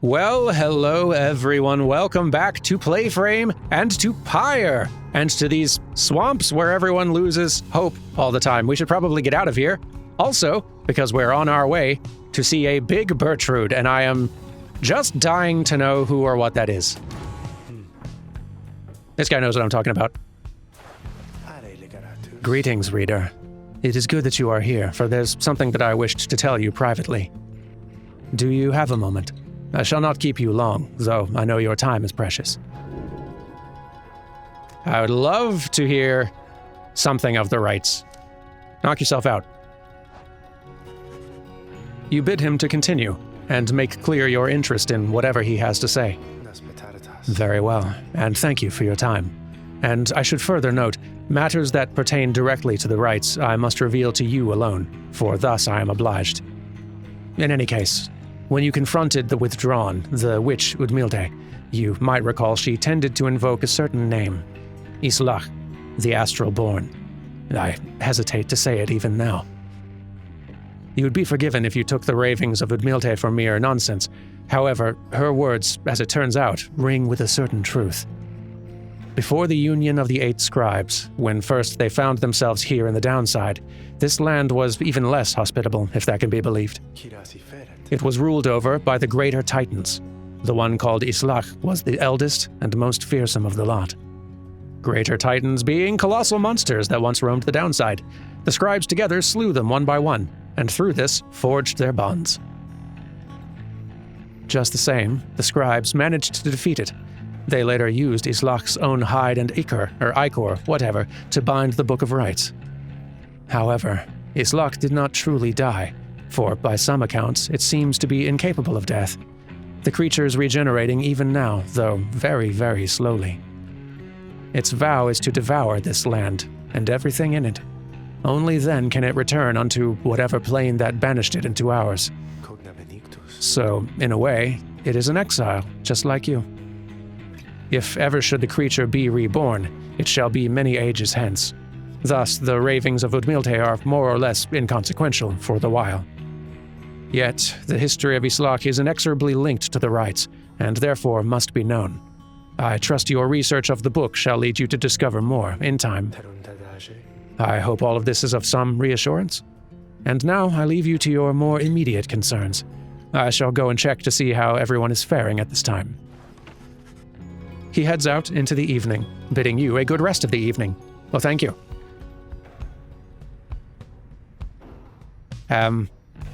Well, hello everyone. Welcome back to PlayFrame and to Pyre and to these swamps where everyone loses hope all the time. We should probably get out of here. Also, because we're on our way to see a big Bertrude, and I am just dying to know who or what that is. This guy knows what I'm talking about. Greetings, reader. It is good that you are here, for there's something that I wished to tell you privately. Do you have a moment? I shall not keep you long, though I know your time is precious. I would love to hear something of the rites. Knock yourself out. You bid him to continue, and make clear your interest in whatever he has to say. Very well, and thank you for your time. And I should further note, matters that pertain directly to the rites I must reveal to you alone, for thus I am obliged. In any case, when you confronted the withdrawn, the witch Udmilde, you might recall she tended to invoke a certain name, Islach, the astral born. I hesitate to say it even now. You would be forgiven if you took the ravings of Udmilde for mere nonsense. However, her words, as it turns out, ring with a certain truth. Before the union of the 8 scribes, when first they found themselves here in the downside, this land was even less hospitable, if that can be believed. It was ruled over by the greater titans. The one called Islach was the eldest and most fearsome of the lot. Greater titans being colossal monsters that once roamed the downside. The scribes together slew them one by one, and through this forged their bonds. Just the same, the scribes managed to defeat it. They later used Islach's own hide and ichor, whatever, to bind the Book of Rites. However, Islach did not truly die, for by some accounts it seems to be incapable of death. The creature's regenerating even now, though very, very slowly. Its vow is to devour this land, and everything in it. Only then can it return unto whatever plane that banished it into ours. So, in a way, it is an exile, just like you. If ever should the creature be reborn, it shall be many ages hence. Thus, the ravings of Udmilde are more or less inconsequential for the while. Yet, the history of Islach is inexorably linked to the rites, and therefore must be known. I trust your research of the book shall lead you to discover more in time. I hope all of this is of some reassurance. And now I leave you to your more immediate concerns. I shall go and check to see how everyone is faring at this time. He heads out into the evening, bidding you a good rest of the evening. Well, thank you.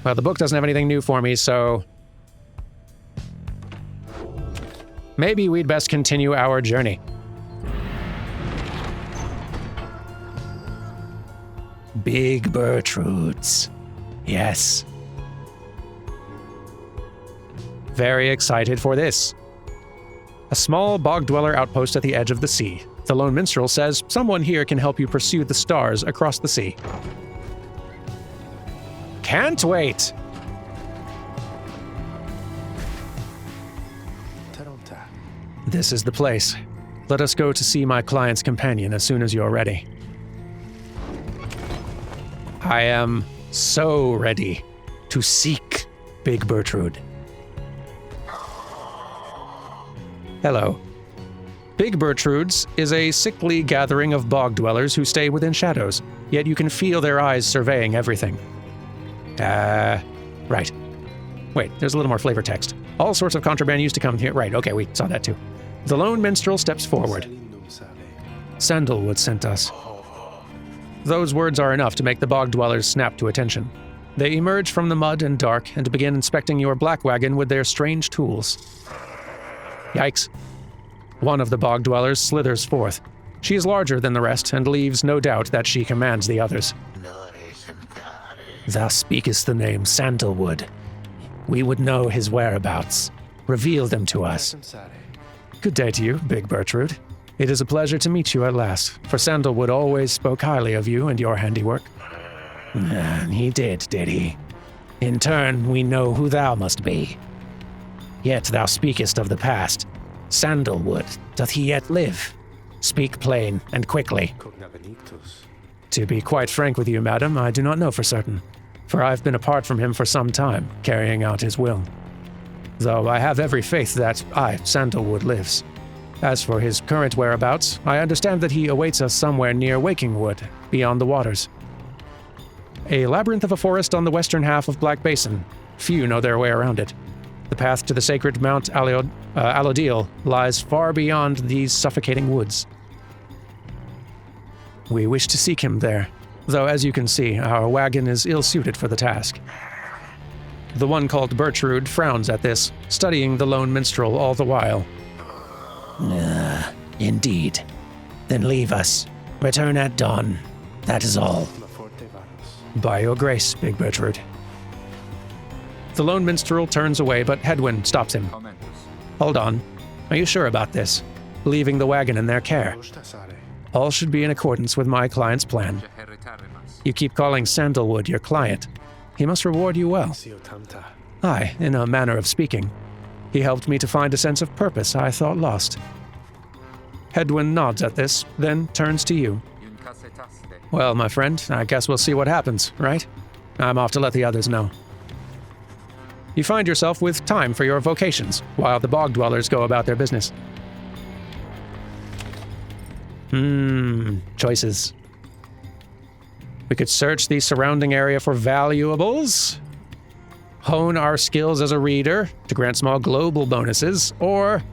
Well, the book doesn't have anything new for me, so maybe we'd best continue our journey. Big Bertrudes. Yes. Very excited for this. A small bog-dweller outpost at the edge of the sea. The lone minstrel says someone here can help you pursue the stars across the sea. Can't wait! This is the place. Let us go to see my client's companion as soon as you're ready. I am so ready to seek Big Bertrude. Hello. Big Bertrudes is a sickly gathering of bog dwellers who stay within shadows, yet you can feel their eyes surveying everything. Right. Wait, there's a little more flavor text. All sorts of contraband used to come here. Right, okay, we saw that too. The lone minstrel steps forward. Sandalwood sent us. Those words are enough to make the bog dwellers snap to attention. They emerge from the mud and dark and begin inspecting your black wagon with their strange tools. Yikes. One of the bog dwellers slithers forth. She is larger than the rest and leaves no doubt that she commands the others. Thou speakest the name Sandalwood. We would know his whereabouts. Reveal them to us. Good day to you, Big Bertrude. It is a pleasure to meet you at last, for Sandalwood always spoke highly of you and your handiwork. He did he? In turn, we know who thou must be. Yet thou speakest of the past. Sandalwood, doth he yet live? Speak plain and quickly. To be quite frank with you, madam, I do not know for certain, for I've been apart from him for some time, carrying out his will. though I have every faith that Sandalwood, lives. As for his current whereabouts, I understand that he awaits us somewhere near Wakingwood, beyond the waters. A labyrinth of a forest on the western half of Black Basin. Few know their way around it. The path to the sacred Mount Alodil lies far beyond these suffocating woods. We wish to seek him there, though as you can see, our wagon is ill-suited for the task. The one called Bertrude frowns at this, studying the lone minstrel all the while. Indeed. Then leave us. Return at dawn. That is all. By your grace, Big Bertrude. The lone minstrel turns away, but Hedwyn stops him. Hold on. Are you sure about this? Leaving the wagon in their care? All should be in accordance with my client's plan. You keep calling Sandalwood your client. He must reward you well. Aye, in a manner of speaking. He helped me to find a sense of purpose I thought lost. Hedwyn nods at this, then turns to you. Well, my friend, I guess we'll see what happens, right? I'm off to let the others know. You find yourself with time for your vocations, while the bog dwellers go about their business. Choices. We could search the surrounding area for valuables, hone our skills as a reader to grant small global bonuses, or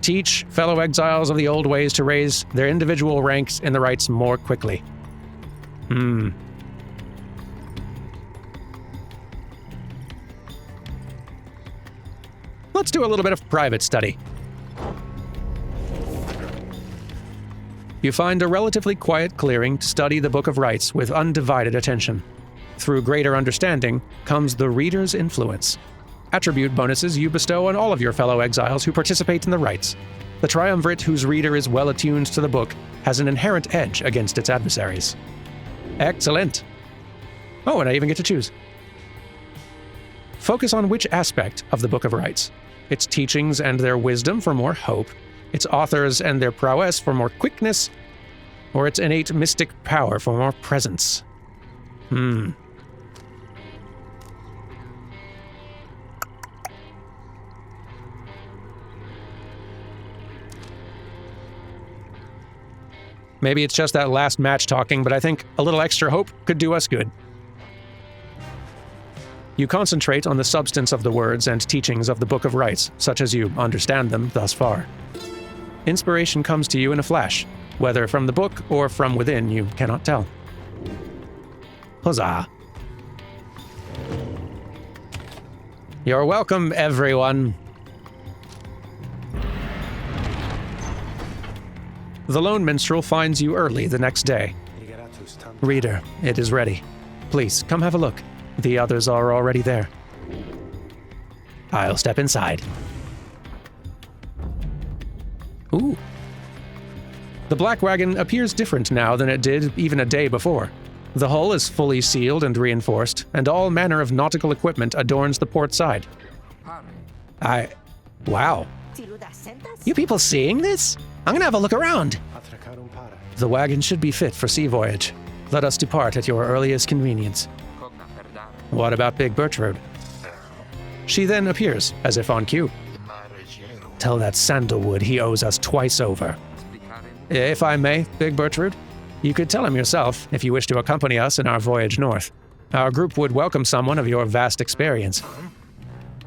teach fellow exiles of the old ways to raise their individual ranks in the rights more quickly. Let's do a little bit of private study. You find a relatively quiet clearing to study the Book of Rites with undivided attention. Through greater understanding comes the reader's influence. Attribute bonuses you bestow on all of your fellow exiles who participate in the rites. The triumvirate whose reader is well attuned to the book has an inherent edge against its adversaries. Excellent. Oh, and I even get to choose. Focus on which aspect of the Book of Rites. Its teachings and their wisdom for more hope, its authors and their prowess for more quickness, or its innate mystic power for more presence. Maybe it's just that last match talking, but I think a little extra hope could do us good. You concentrate on the substance of the words and teachings of the Book of Rites, such as you understand them thus far. Inspiration comes to you in a flash, whether from the book or from within, you cannot tell. Huzzah! You're welcome, everyone. The lone minstrel finds you early the next day. Reader, it is ready. Please, come have a look. The others are already there. I'll step inside. Ooh. The black wagon appears different now than it did even a day before. The hull is fully sealed and reinforced, and all manner of nautical equipment adorns the port side. Wow. You people seeing this? I'm gonna have a look around. The wagon should be fit for sea voyage. Let us depart at your earliest convenience. What about Big Bertrude? She then appears, as if on cue. Tell that Sandalwood he owes us twice over. If I may, Big Bertrude, you could tell him yourself if you wish to accompany us in our voyage north. Our group would welcome someone of your vast experience.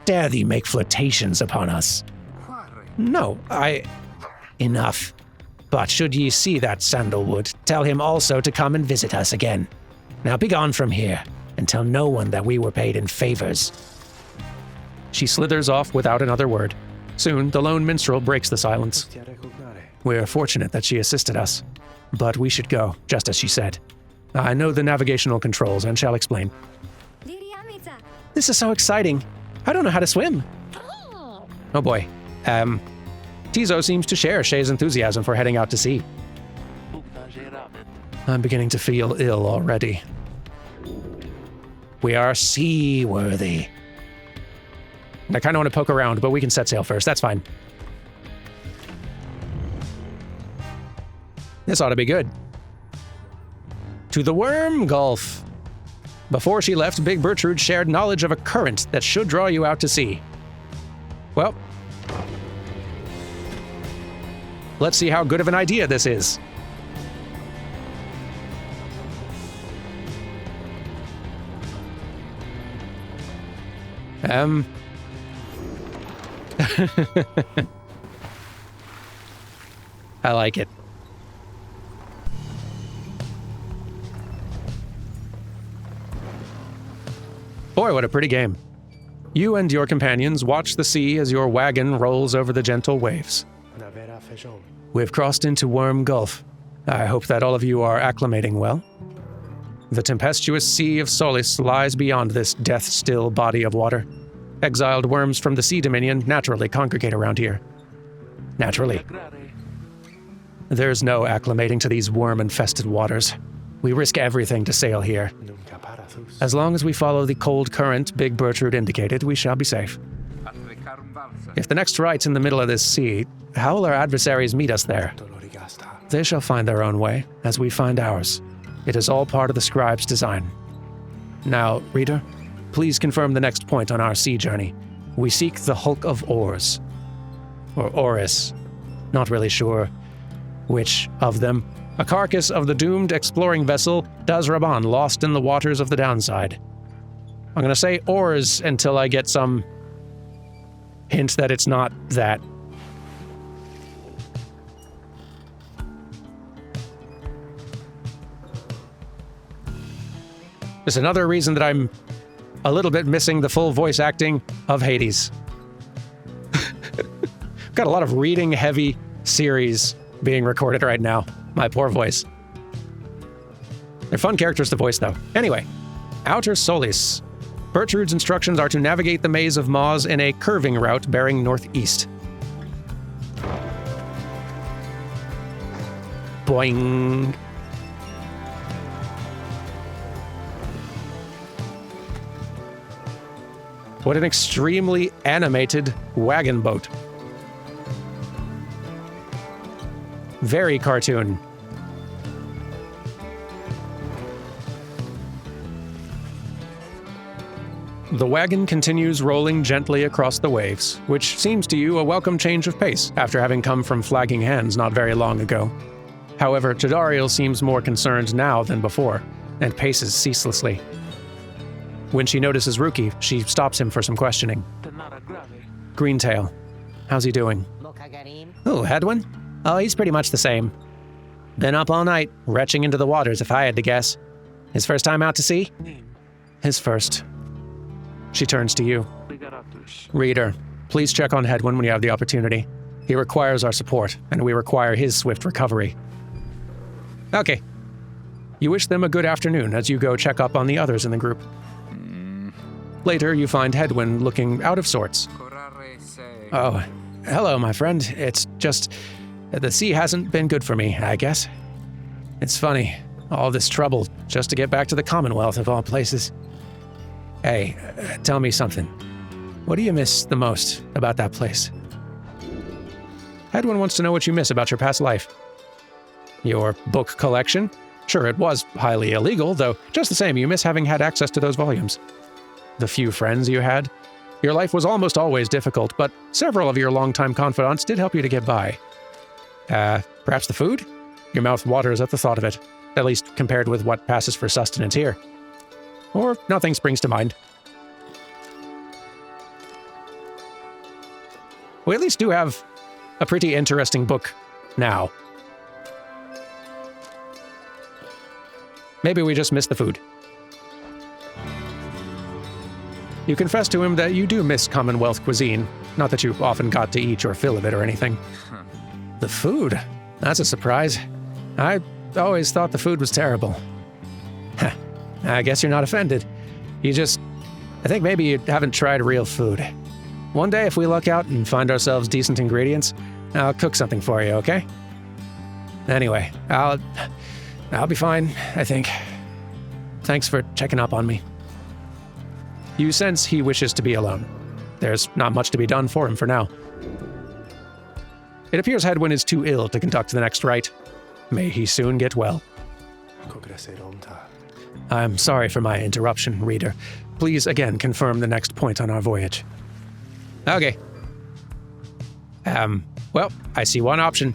Dare thee make flirtations upon us? No, Enough. But should ye see that Sandalwood, tell him also to come and visit us again. Now be gone from here, and tell no one that we were paid in favors. She slithers off without another word. Soon, the lone minstrel breaks the silence. We're fortunate that she assisted us, but we should go, just as she said. I know the navigational controls and shall explain. This is so exciting. I don't know how to swim. Oh boy. Tizo seems to share Shay's enthusiasm for heading out to sea. I'm beginning to feel ill already. We are seaworthy. I kind of want to poke around, but we can set sail first. That's fine. This ought to be good. To the Worm Gulf. Before she left, Big Bertrude shared knowledge of a current that should draw you out to sea. Well, let's see how good of an idea this is. I like it. Boy, what a pretty game. You and your companions watch the sea as your wagon rolls over the gentle waves. We've crossed into Worm Gulf. I hope that all of you are acclimating well. The tempestuous Sea of Solace lies beyond this death-still body of water. Exiled worms from the Sea Dominion naturally congregate around here. Naturally. There's no acclimating to these worm-infested waters. We risk everything to sail here. As long as we follow the cold current Big Bertrude indicated, we shall be safe. If the next right's in the middle of this sea, how will our adversaries meet us there? They shall find their own way, as we find ours. It is all part of the scribe's design. Now, reader, please confirm the next point on our sea journey. We seek the Hulk of Oars. Or Oris. Not really sure which of them. A carcass of the doomed exploring vessel Dazraban lost in the waters of the downside. I'm gonna say oars until I get some hint that it's not that. There's another reason that I'm a little bit missing the full voice acting of Hades. Got a lot of reading-heavy series being recorded right now. My poor voice. They're fun characters to voice, though. Anyway, Outer Solis. Bertrude's instructions are to navigate the maze of maws in a curving route bearing northeast. Boing. What an extremely animated wagon boat. Very cartoon. The wagon continues rolling gently across the waves, which seems to you a welcome change of pace after having come from flagging hands not very long ago. However, Jadariel seems more concerned now than before, and paces ceaselessly. When she notices Ruki, she stops him for some questioning. Greentail, how's he doing? Oh, Hedwin? Oh, he's pretty much the same. Been up all night, retching into the waters if I had to guess. His first time out to sea? His first. She turns to you. Reader, please check on Hedwin when you have the opportunity. He requires our support, and we require his swift recovery. Okay. You wish them a good afternoon as you go check up on the others in the group. Later, you find Hedwin looking out of sorts. Oh, hello, my friend. It's just... the sea hasn't been good for me, I guess. It's funny, all this trouble just to get back to the Commonwealth of all places. Hey, tell me something. What do you miss the most about that place? Hedwin wants to know what you miss about your past life. Your book collection? Sure, it was highly illegal, though just the same, you miss having had access to those volumes. The few friends you had? Your life was almost always difficult, but several of your longtime confidants did help you to get by. Perhaps the food? Your mouth waters at the thought of it, at least compared with what passes for sustenance here. Or nothing springs to mind. We at least do have a pretty interesting book now. Maybe we just missed the food. You confess to him that you do miss Commonwealth cuisine, not that you often got to eat your fill of it or anything. The food? That's a surprise. I always thought the food was terrible. I guess you're not offended. I think maybe you haven't tried real food. One day if we luck out and find ourselves decent ingredients, I'll cook something for you, okay? Anyway, I'll be fine, I think. Thanks for checking up on me. You sense he wishes to be alone. There's not much to be done for him for now. It appears Hedwin is too ill to conduct the next rite. May he soon get well. I'm sorry for my interruption, reader. Please again confirm the next point on our voyage. Okay. Well, I see one option.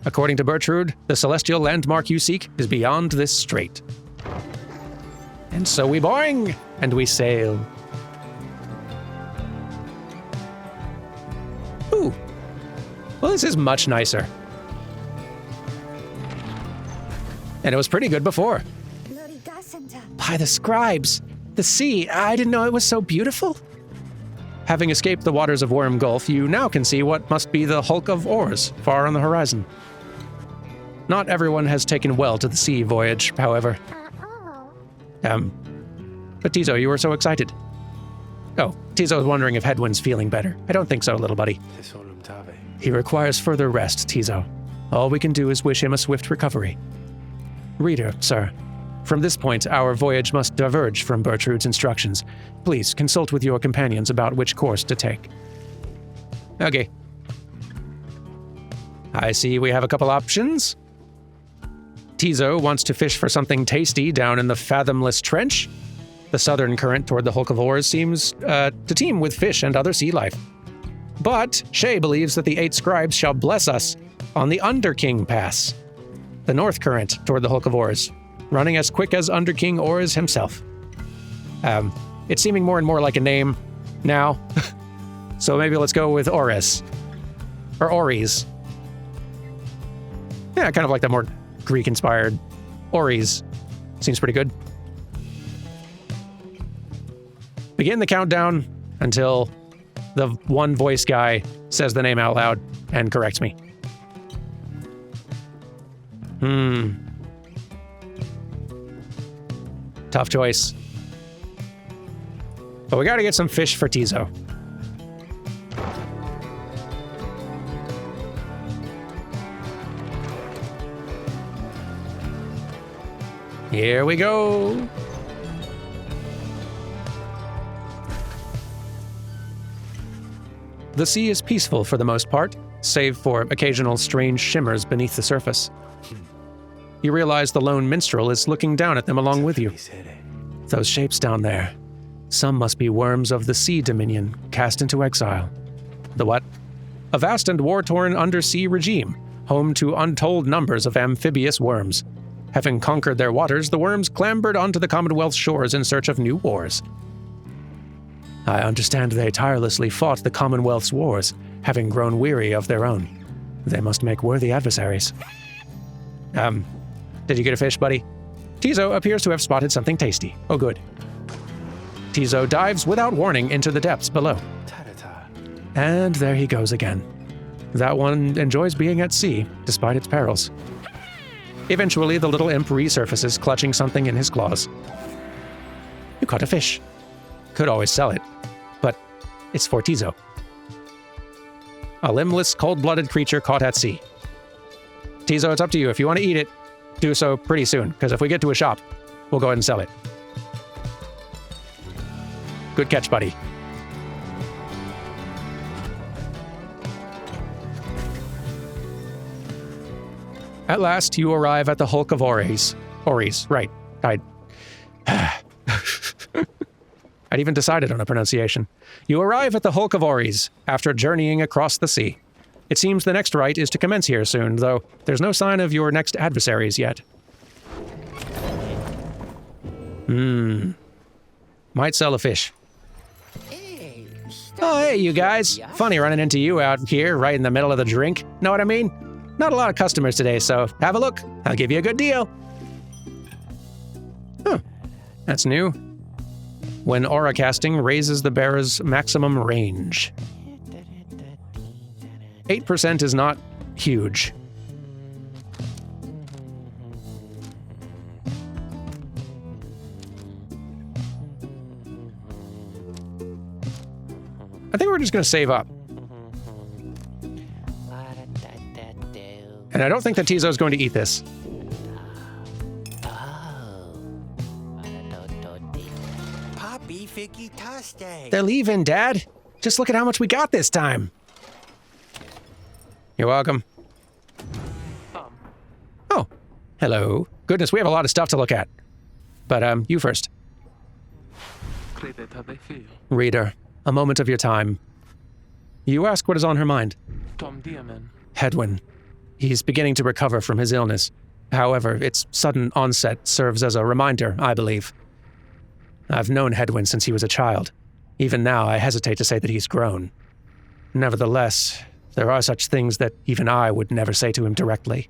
According to Bertrude, the celestial landmark you seek is beyond this strait. And so we boing, and we sail. Ooh. Well, this is much nicer. And it was pretty good before. By the scribes, the sea, I didn't know it was so beautiful. Having escaped the waters of Worm Gulf, you now can see what must be the hulk of oars far on the horizon. Not everyone has taken well to the sea voyage, however. But Tizo, you were so excited. Oh, Tizo is wondering if Headwind's feeling better. I don't think so, little buddy. He requires further rest, Tizo. All we can do is wish him a swift recovery. Reader, sir, from this point, our voyage must diverge from Bertrude's instructions. Please consult with your companions about which course to take. Okay. I see we have a couple options. Tizo wants to fish for something tasty down in the fathomless trench. The southern current toward the hulk of oars seems to teem with fish and other sea life. But Shay believes that the 8 scribes shall bless us on the Underking Pass, the north current toward the hulk of oars, running as quick as Underking Oars himself. It's seeming more and more like a name now, so maybe let's go with Ores. Or Ories. Yeah, kind of like the more Greek-inspired Ories. Seems pretty good. Begin the countdown until the one voice guy says the name out loud and corrects me. Tough choice. But we gotta get some fish for Tizo. Here we go. The sea is peaceful for the most part, save for occasional strange shimmers beneath the surface. You realize the lone minstrel is looking down at them along with you. Those shapes down there. Some must be worms of the Sea Dominion, cast into exile. The what? A vast and war-torn undersea regime, home to untold numbers of amphibious worms. Having conquered their waters, the worms clambered onto the Commonwealth's shores in search of new wars. I understand they tirelessly fought the Commonwealth's wars, having grown weary of their own. They must make worthy adversaries. Did you get a fish, buddy? Tizo appears to have spotted something tasty. Oh, good. Tizo dives without warning into the depths below. And there he goes again. That one enjoys being at sea, despite its perils. Eventually, the little imp resurfaces, clutching something in his claws. You caught a fish. Could always sell it, but it's for Tizo. A limbless, cold-blooded creature caught at sea. Tizo, it's up to you. If you want to eat it, do so pretty soon, because if we get to a shop, we'll go ahead and sell it. Good catch, buddy. At last, you arrive at the hulk of Ories. Ories, right. I'd even decided on a pronunciation. You arrive at the hulk of Ories after journeying across the sea. It seems the next rite is to commence here soon, though there's no sign of your next adversaries yet. Might sell a fish. Oh, hey, you guys. Funny running into you out here right in the middle of the drink. Know what I mean? Not a lot of customers today, so have a look. I'll give you a good deal. Huh. That's new. When aura casting raises the bearer's maximum range. 8% is not huge. I think we're just going to save up. And I don't think that Tizo's going to eat this. They're leaving, Dad. Just look at how much we got this time. You're welcome. Oh, hello. Goodness, we have a lot of stuff to look at. But, you first. Reader, a moment of your time. You ask what is on her mind. Dyin. Hedwyn. He's beginning to recover from his illness. However, its sudden onset serves as a reminder, I believe. I've known Hedwyn since he was a child. Even now, I hesitate to say that he's grown. Nevertheless, there are such things that even I would never say to him directly.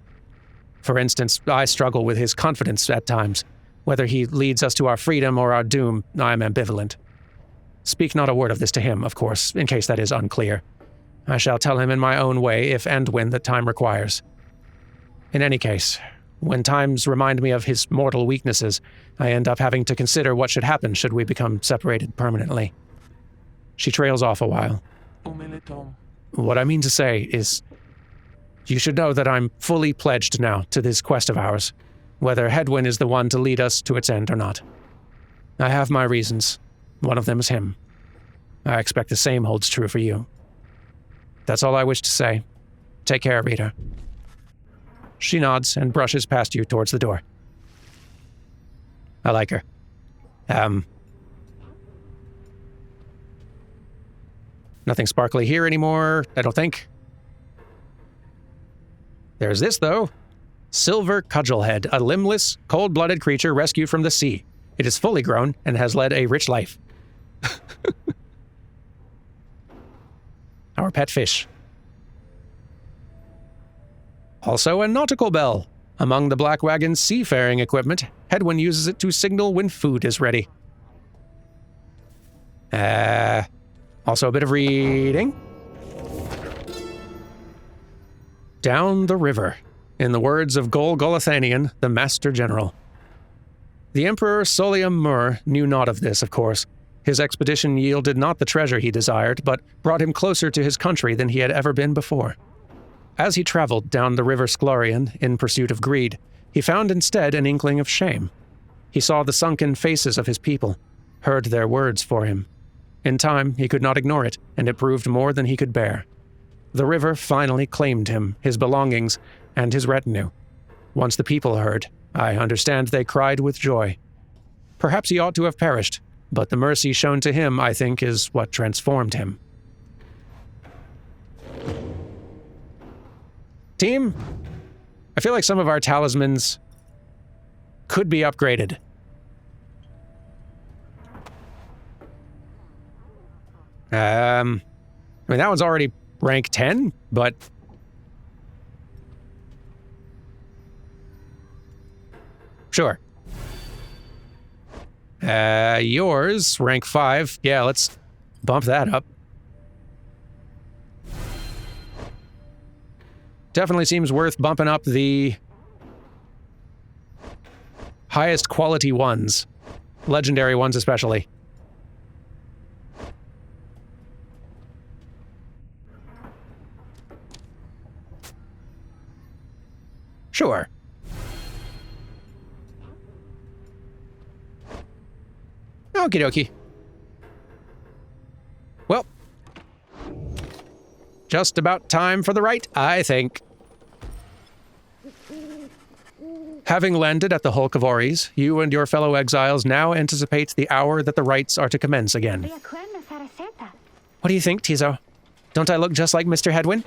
For instance, I struggle with his confidence at times. Whether he leads us to our freedom or our doom, I am ambivalent. Speak not a word of this to him, of course, in case that is unclear. I shall tell him in my own way if and when the time requires. In any case, when times remind me of his mortal weaknesses, I end up having to consider what should happen should we become separated permanently. She trails off a while. What I mean to say is, you should know that I'm fully pledged now to this quest of ours, whether Hedwyn is the one to lead us to its end or not. I have my reasons. One of them is him. I expect the same holds true for you. That's all I wish to say. Take care, Rita. She nods and brushes past you towards the door. I like her. Nothing sparkly here anymore, I don't think. There's this, though. Silver Cudgelhead, a limbless, cold-blooded creature rescued from the sea. It is fully grown and has led a rich life. Our pet fish. Also a nautical bell. Among the Black Wagon's seafaring equipment, Hedwyn uses it to signal when food is ready. Also a bit of reading. Down the river, in the words of Gol Golathanian, the Master General. The Emperor Solium Mur knew naught of this, of course. His expedition yielded not the treasure he desired, but brought him closer to his country than he had ever been before. As he traveled down the river Sklarian in pursuit of greed, he found instead an inkling of shame. He saw the sunken faces of his people, heard their words for him. In time, he could not ignore it, and it proved more than he could bear. The river finally claimed him, his belongings, and his retinue. Once the people heard, I understand they cried with joy. Perhaps he ought to have perished, but the mercy shown to him, I think, is what transformed him. Team, I feel like some of our talismans could be upgraded. I mean, that one's already rank 10, but... Sure. Yours, rank 5. Yeah, let's bump that up. Definitely seems worth bumping up the highest quality ones. Legendary ones especially. Sure. Okie dokie. Well, just about time for the rite, I think. Having landed at the Hulk of Ories, you and your fellow exiles now anticipate the hour that the rites are to commence again. What do you think, Tizo? Don't I look just like Mr. Hedwyn?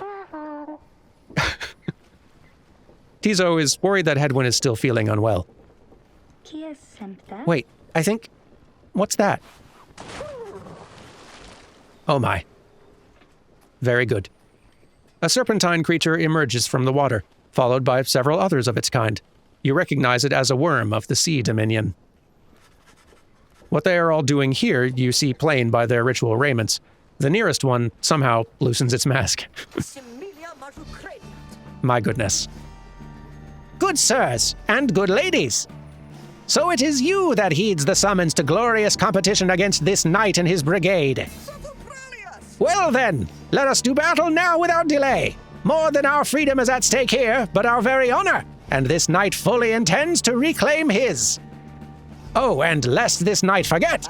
Tizo is worried that Hedwyn is still feeling unwell. Wait, I think... What's that? Oh my. Very good. A serpentine creature emerges from the water, followed by several others of its kind. You recognize it as a worm of the Sea Dominion. What they are all doing here, you see plain by their ritual raiments. The nearest one somehow loosens its mask. My goodness. Good sirs, and good ladies! So it is you that heeds the summons to glorious competition against this knight and his brigade. Well then, let us do battle now without delay. More than our freedom is at stake here, but our very honor, and this knight fully intends to reclaim his. Oh, and lest this knight forget,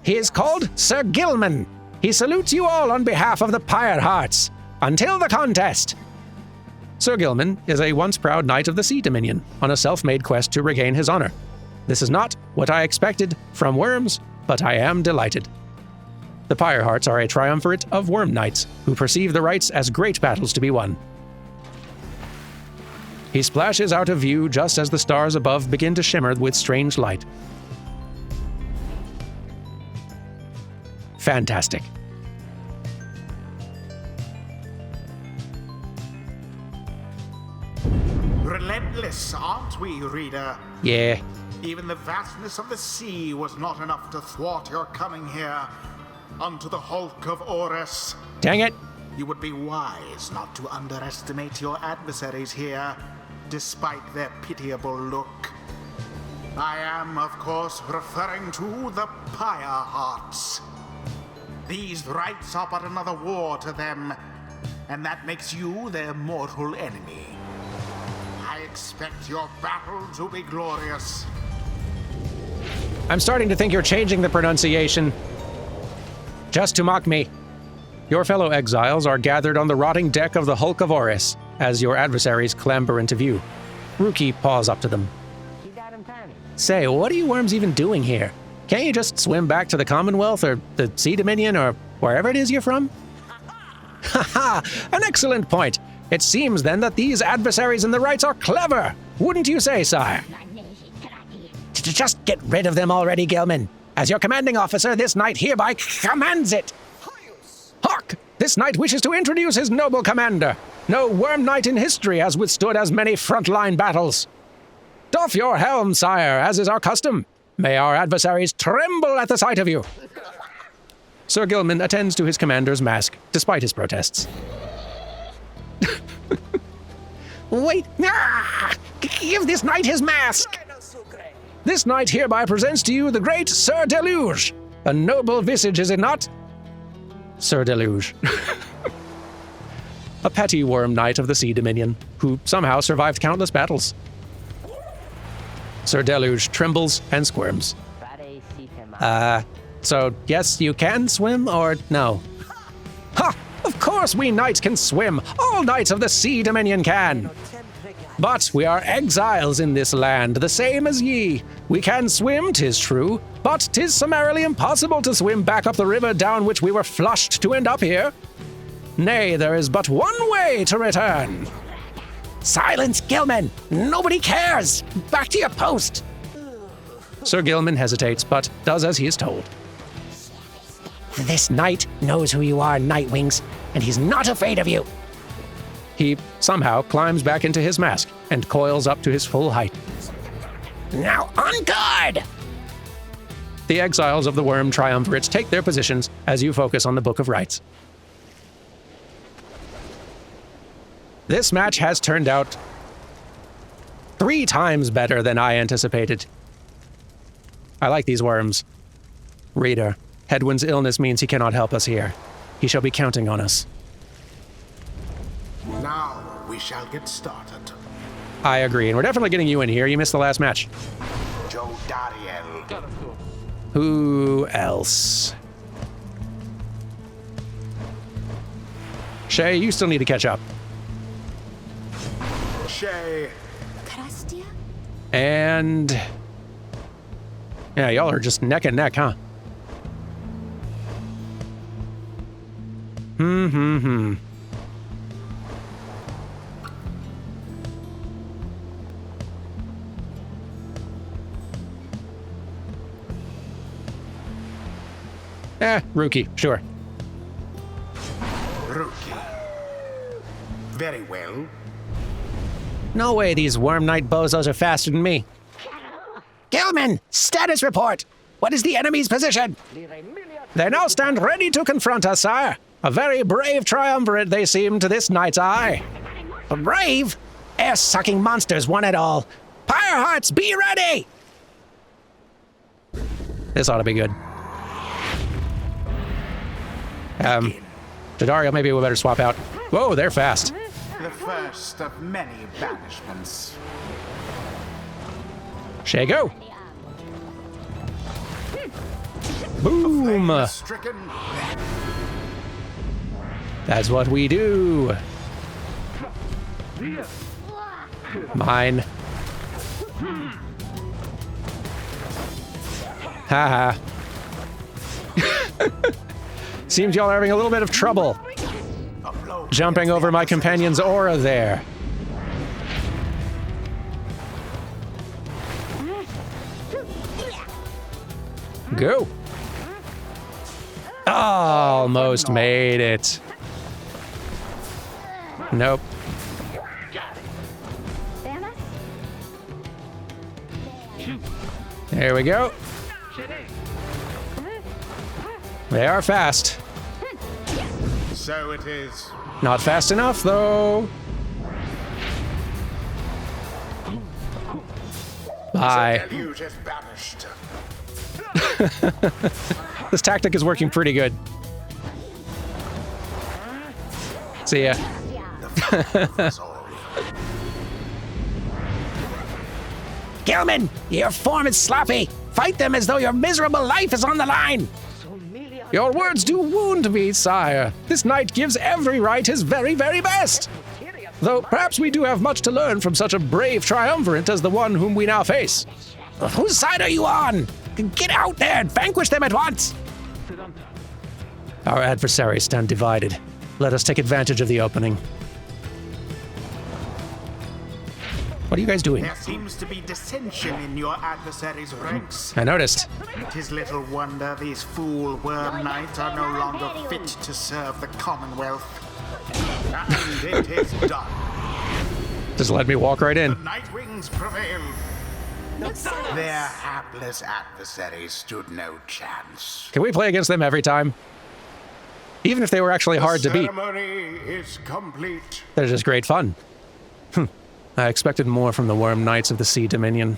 he is called Sir Gilman. He salutes you all on behalf of the Pyre Hearts. Until the contest. Sir Gilman is a once proud knight of the Sea Dominion on a self-made quest to regain his honor. This is not what I expected from worms, but I am delighted. The Pyre Hearts are a triumvirate of worm knights who perceive the rites as great battles to be won. He splashes out of view just as the stars above begin to shimmer with strange light. Fantastic. Relentless, aren't we, reader? Yeah. Even the vastness of the sea was not enough to thwart your coming here unto the hulk of Orus. Dang it. You would be wise not to underestimate your adversaries here, despite their pitiable look. I am, of course, referring to the Pyre Hearts. These rites are but another war to them, and that makes you their mortal enemy. I expect your battle to be glorious. I'm starting to think you're changing the pronunciation. Just to mock me. Your fellow exiles are gathered on the rotting deck of the Hulk of Orus as your adversaries clamber into view. Rookie paws up to them. Say, what are you worms even doing here? Can't you just swim back to the Commonwealth or the Sea Dominion or wherever it is you're from? Haha, an excellent point. It seems then that these adversaries in the rites are clever. Wouldn't you say, sire? Just get rid of them already, Gilman. As your commanding officer, this knight hereby commands it. Hark! This knight wishes to introduce his noble commander. No worm knight in history has withstood as many frontline battles. Doff your helm, sire, as is our custom. May our adversaries tremble at the sight of you. Sir Gilman attends to his commander's mask, despite his protests. Wait! Give this knight his mask! This knight hereby presents to you the great Sir Deluge. A noble visage, is it not? Sir Deluge. A petty worm knight of the Sea Dominion, who somehow survived countless battles. Sir Deluge trembles and squirms. So yes, you can swim, or no? Ha! Of course we knights can swim! All knights of the Sea Dominion can! But we are exiles in this land, the same as ye. We can swim, 'tis true, but 'tis summarily impossible to swim back up the river down which we were flushed to end up here. Nay, there is but one way to return. Silence, Gilman! Nobody cares! Back to your post! Sir Gilman hesitates, but does as he is told. This knight knows who you are, Nightwings, and he's not afraid of you. He somehow climbs back into his mask and coils up to his full height. Now on guard! The exiles of the Worm Triumvirates take their positions as you focus on the Book of Rites. This match has turned out 3 times better than I anticipated. I like these worms. Reader, Hedwin's illness means he cannot help us here. He shall be counting on us. Now we shall get started. I agree, and we're definitely getting you in here. You missed the last match. Joe Dariel. Who else? Shay, you still need to catch up. Shay. And... yeah, y'all are just neck and neck, huh? Rookie, sure. Rookie. Very well. No way these Worm Knight bozos are faster than me. Gilman, status report! What is the enemy's position? They now stand ready to confront us, sire. A very brave triumvirate they seem to this knight's eye. Brave? Air-sucking monsters, one and all. Pyre Hearts, be ready! This ought to be good. Jadario, maybe we better swap out. Whoa, they're fast. The first of many banishments. Shay, go. Boom. Stricken. That's what we do. Mine. Haha. Seems y'all are having a little bit of trouble jumping over my companion's aura there. Go. Almost made it. Nope. There we go. They are fast. So it is. Not fast enough, though. Bye. Deluge is banished. This tactic is working pretty good. See ya. Gilman, your form is sloppy. Fight them as though your miserable life is on the line. Your words do wound me, sire. This knight gives every right his very, very best. Though perhaps we do have much to learn from such a brave triumvirate as the one whom we now face. Whose side are you on? Get out there and vanquish them at once. Our adversaries stand divided. Let us take advantage of the opening. What are you guys doing? There seems to be dissension in your adversaries' ranks. I noticed. It is little wonder these fool worm knights are no longer fit to serve the Commonwealth. And it is done. Just let me walk right in. The Nightwings prevailed. Their hapless adversaries stood no chance. Can we play against them every time? Even if they were actually hard to beat. The ceremony is complete. They're just great fun. I expected more from the Worm Knights of the Sea Dominion.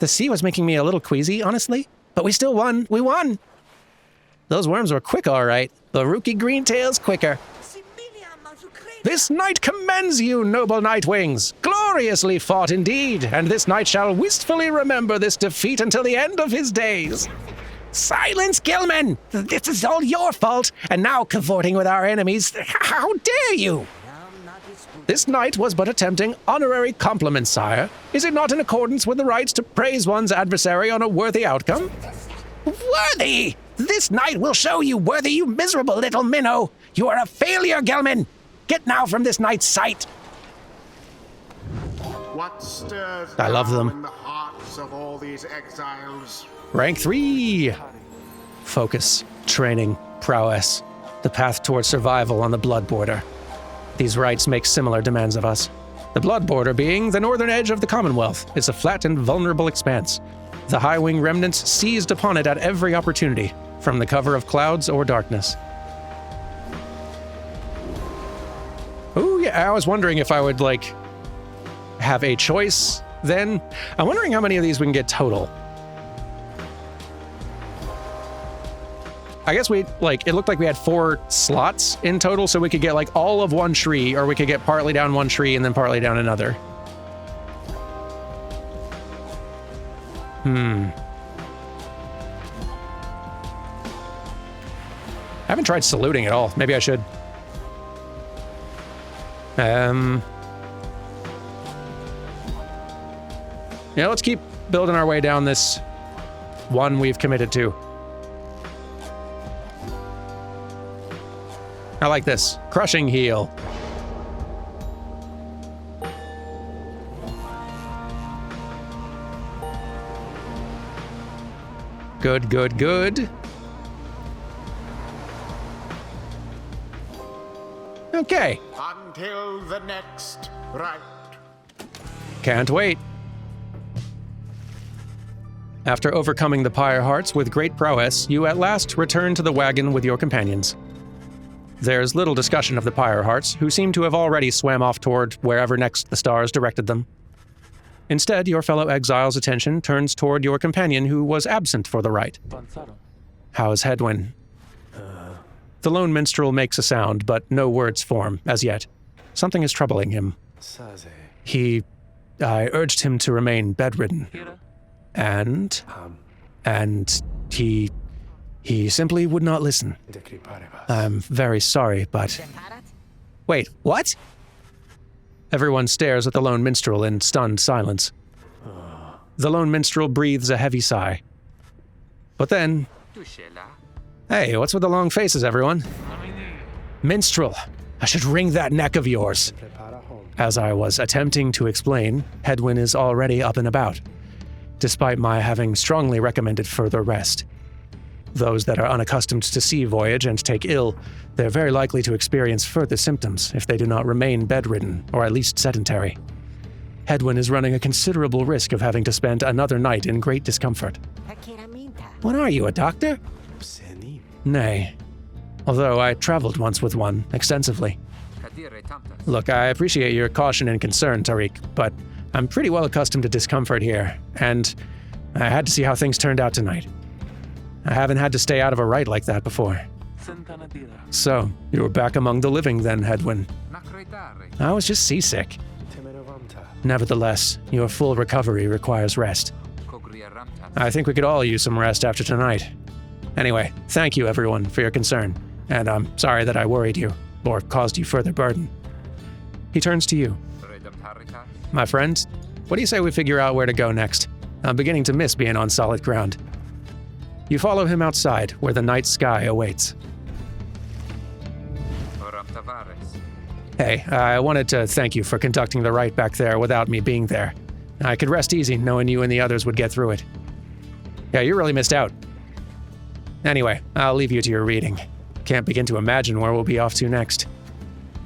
The sea was making me a little queasy, honestly. But we still won. We won! Those worms were quick, all right. The rookie Greentail's quicker. This knight commends you, noble Nightwings. Gloriously fought indeed, and this knight shall wistfully remember this defeat until the end of his days. Silence, Gilman! This is all your fault, and now cavorting with our enemies. How dare you? This knight was but attempting honorary compliments, sire. Is it not in accordance with the rights to praise one's adversary on a worthy outcome? Worthy? This knight will show you worthy, you miserable little minnow. You are a failure, Gilman. Get now from this knight's sight. What stirs I love them. in the hearts of all these exiles? Rank 3! Focus, training, prowess. The path towards survival on the Blood Border. These rights make similar demands of us. The Blood Border being the northern edge of the Commonwealth. It's a flat and vulnerable expanse. The High Wing remnants seized upon it at every opportunity, from the cover of clouds or darkness. Ooh, yeah, I was wondering if I would, have a choice then. I'm wondering how many of these we can get total. I guess it looked like we had 4 slots in total, so we could get, all of one tree, or we could get partly down one tree and then partly down another. I haven't tried saluting at all. Maybe I should. Yeah, let's keep building our way down this one we've committed to. I like this. Crushing heal. Good, good, good. Okay. Until the next right. Can't wait. After overcoming the Pyre Hearts with great prowess, you at last return to the wagon with your companions. There's little discussion of the Pyre Hearts, who seem to have already swam off toward wherever next the stars directed them. Instead, your fellow exile's attention turns toward your companion who was absent for the rite. How's Hedwyn? The lone minstrel makes a sound, but no words form, as yet. Something is troubling him. I urged him to remain bedridden. And he simply would not listen. I'm very sorry, but... Wait, what? Everyone stares at the lone minstrel in stunned silence. The lone minstrel breathes a heavy sigh. But then, Hey, what's with the long faces, everyone? Minstrel, I should wring that neck of yours. As I was attempting to explain, Hedwyn is already up and about, despite my having strongly recommended further rest. Those that are unaccustomed to sea voyage and take ill, they're very likely to experience further symptoms if they do not remain bedridden or at least sedentary. Hedwyn is running a considerable risk of having to spend another night in great discomfort. What are you, a doctor? Nay. Although I traveled once with one, extensively. Look, I appreciate your caution and concern, Tariq, but I'm pretty well accustomed to discomfort here, and I had to see how things turned out tonight. I haven't had to stay out of a rite like that before. So, you were back among the living then, Hedwyn. I was just seasick. Nevertheless, your full recovery requires rest. I think we could all use some rest after tonight. Anyway, thank you everyone for your concern, and I'm sorry that I worried you, or caused you further burden. He turns to you. My friend, what do you say we figure out where to go next? I'm beginning to miss being on solid ground. You follow him outside, where the night sky awaits. Hey, I wanted to thank you for conducting the rite back there without me being there. I could rest easy knowing you and the others would get through it. Yeah, you really missed out. Anyway, I'll leave you to your reading. Can't begin to imagine where we'll be off to next.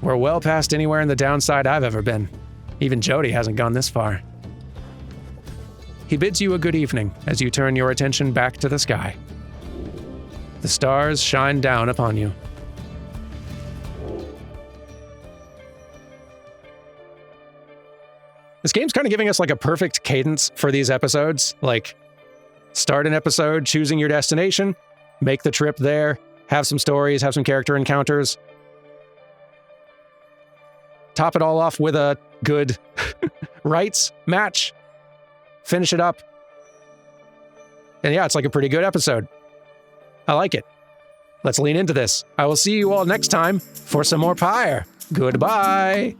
We're well past anywhere in the downside I've ever been. Even Jody hasn't gone this far. He bids you a good evening as you turn your attention back to the sky. The stars shine down upon you. This game's kind of giving us like a perfect cadence for these episodes. Like, start an episode choosing your destination, make the trip there, have some stories, have some character encounters. Top it all off with a good rights match. Finish it up. And yeah, it's like a pretty good episode. I like it. Let's lean into this. I will see you all next time for some more Pyre. Goodbye.